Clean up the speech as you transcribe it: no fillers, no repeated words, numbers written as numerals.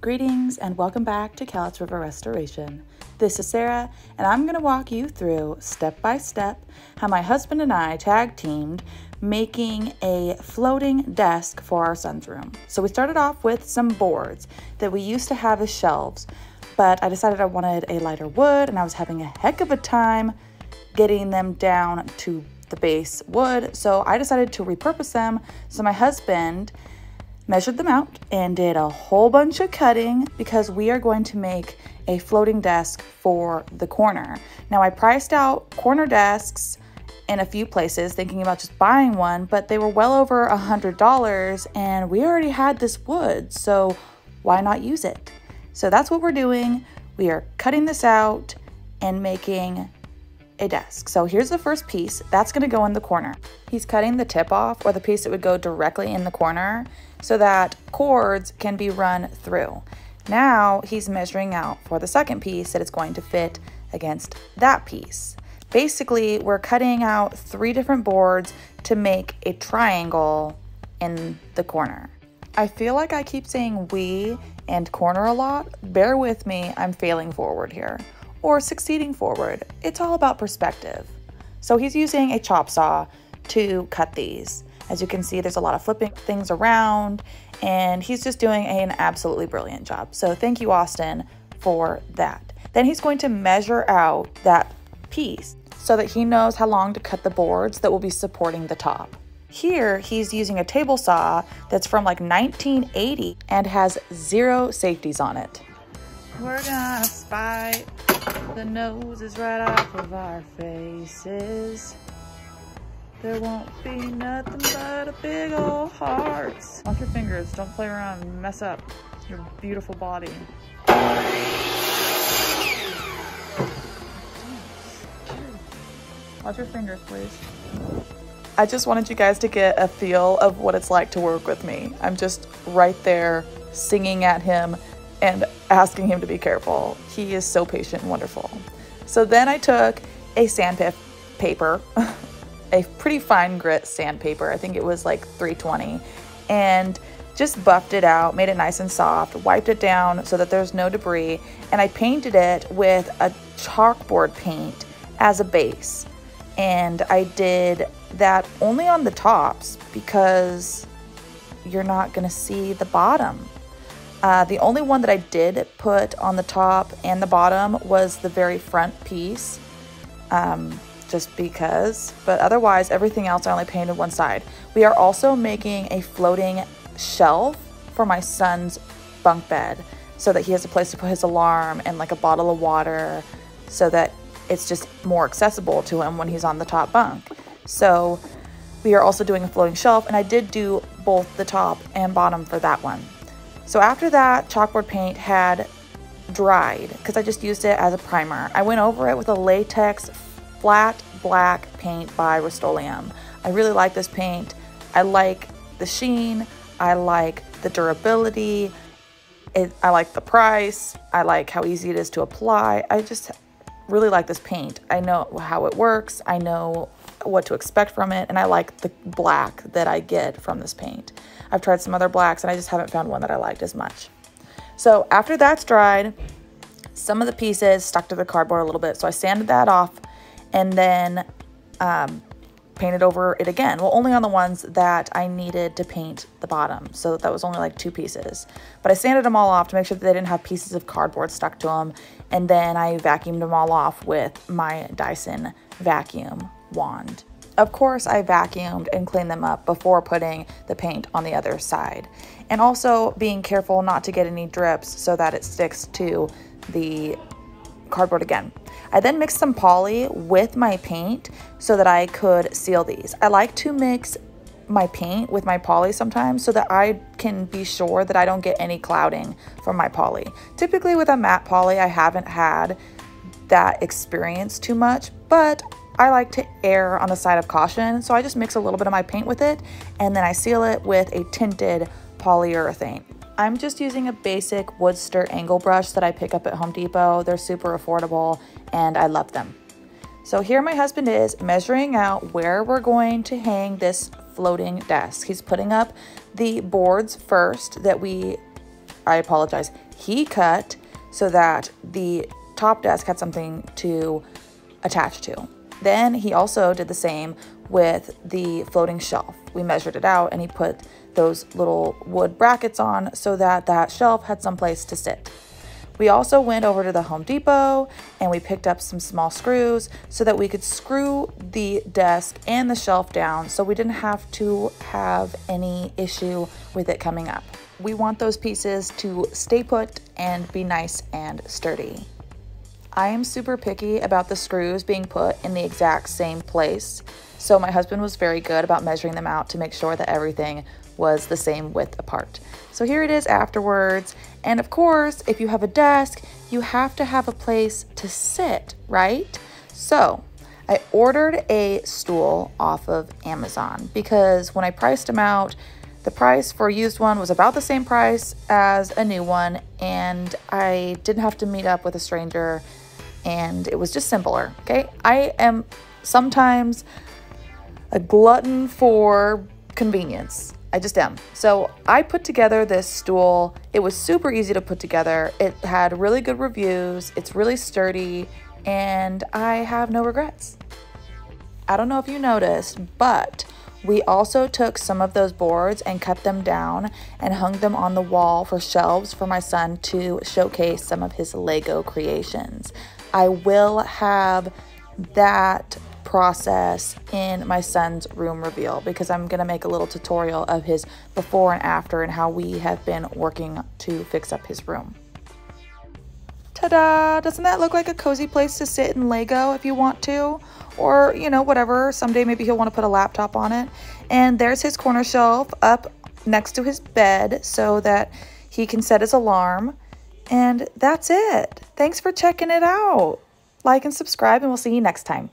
Greetings and welcome back to Cowlitz River Restoration. This is Sarah and I'm going to walk you through step by step how my husband and I tag teamed making a floating desk for our son's room. So we started off with some boards that we used to have as shelves, but I decided I wanted a lighter wood and I was having a heck of a time getting them down to the base wood. So I decided to repurpose them. So my husband measured them out and did a whole bunch of cutting because we are going to make a floating desk for the corner. Now I priced out corner desks in a few places thinking about just buying one, but they were well over $100 and we already had this wood, so why not use it? So that's what we're doing. We are cutting this out and making a desk. So here's the first piece that's going to go in the corner. He's cutting the tip off, or the piece that would go directly in the corner, so that cords can be run through. Now he's measuring out for the second piece that it's going to fit against that piece. Basically, we're cutting out 3 different boards to make a triangle in the corner. I feel like I keep saying we and corner a lot. Bear with me, I'm failing forward here. Or succeeding forward. It's all about perspective. So he's using a chop saw to cut these. As you can see, there's a lot of flipping things around and he's just doing an absolutely brilliant job. So thank you, Austin, for that. Then he's going to measure out that piece so that he knows how long to cut the boards that will be supporting the top. Here, he's using a table saw that's from like 1980 and has 0 safeties on it. We're gonna spite the noses right off of our faces. There won't be nothing but a big old hearts. Watch your fingers, don't play around and mess up your beautiful body. Watch your fingers, please. I just wanted you guys to get a feel of what it's like to work with me. I'm just right there singing at him and asking him to be careful. He is so patient and wonderful. So then I took a sandpaper, a pretty fine grit sandpaper, I think it was like 320, and just buffed it out, made it nice and soft, wiped it down so that there's no debris, and I painted it with a chalkboard paint as a base. And I did that only on the tops because you're not gonna see the bottom. The only one that I did put on the top and the bottom was the very front piece, just because, but otherwise everything else I only painted one side. We are also making a floating shelf for my son's bunk bed so that he has a place to put his alarm and like a bottle of water so that it's just more accessible to him when he's on the top bunk. So we are also doing a floating shelf, and I did do both the top and bottom for that one. So after that chalkboard paint had dried, because I just used it as a primer, I went over it with a latex flat black paint by Rust-Oleum. I really like this paint. I like the sheen. I like the durability. I like the price. I like how easy it is to apply. I just really like this paint. I know how it works. I know what to expect from it, and I like the black that I get from this paint. I've tried some other blacks and I just haven't found one that I liked as much. So after that's dried, some of the pieces stuck to the cardboard a little bit, so I sanded that off and then painted over it again. Well, only on the ones that I needed to paint the bottom, so that was only like 2 pieces. But I sanded them all off to make sure that they didn't have pieces of cardboard stuck to them, and then I vacuumed them all off with my Dyson vacuum wand. Of course, I vacuumed and cleaned them up before putting the paint on the other side. And also being careful not to get any drips so that it sticks to the cardboard again. I then mixed some poly with my paint so that I could seal these. I like to mix my paint with my poly sometimes so that I can be sure that I don't get any clouding from my poly. Typically with a matte poly, I haven't had that experience too much, but I like to err on the side of caution, so I just mix a little bit of my paint with it, and then I seal it with a tinted polyurethane. I'm just using a basic Woodster angle brush that I pick up at Home Depot. They're super affordable, and I love them. So here my husband is measuring out where we're going to hang this floating desk. He's putting up the boards first that we I apologize, he cut so that the top desk had something to attach to. Then he also did the same with the floating shelf. We measured it out and he put those little wood brackets on so that that shelf had some place to sit. We also went over to the Home Depot and we picked up some small screws so that we could screw the desk and the shelf down so we didn't have to have any issue with it coming up. We want those pieces to stay put and be nice and sturdy. I am super picky about the screws being put in the exact same place, so my husband was very good about measuring them out to make sure that everything was the same width apart. So here it is afterwards, and of course, if you have a desk, you have to have a place to sit, right? So I ordered a stool off of Amazon because when I priced them out, the price for a used one was about the same price as a new one, and I didn't have to meet up with a stranger, and it was just simpler, okay? I am sometimes a glutton for convenience. I just am. So I put together this stool. It was super easy to put together. It had really good reviews. It's really sturdy, and I have no regrets. I don't know if you noticed, but we also took some of those boards and cut them down and hung them on the wall for shelves for my son to showcase some of his Lego creations. I will have that process in my son's room reveal because I'm gonna make a little tutorial of his before and after and how we have been working to fix up his room. Ta-da! Doesn't that look like a cozy place to sit in Lego if you want to? Or, you know, whatever. Someday maybe he'll want to put a laptop on it. And there's his corner shelf up next to his bed so that he can set his alarm. And that's it. Thanks for checking it out. Like and subscribe, and we'll see you next time.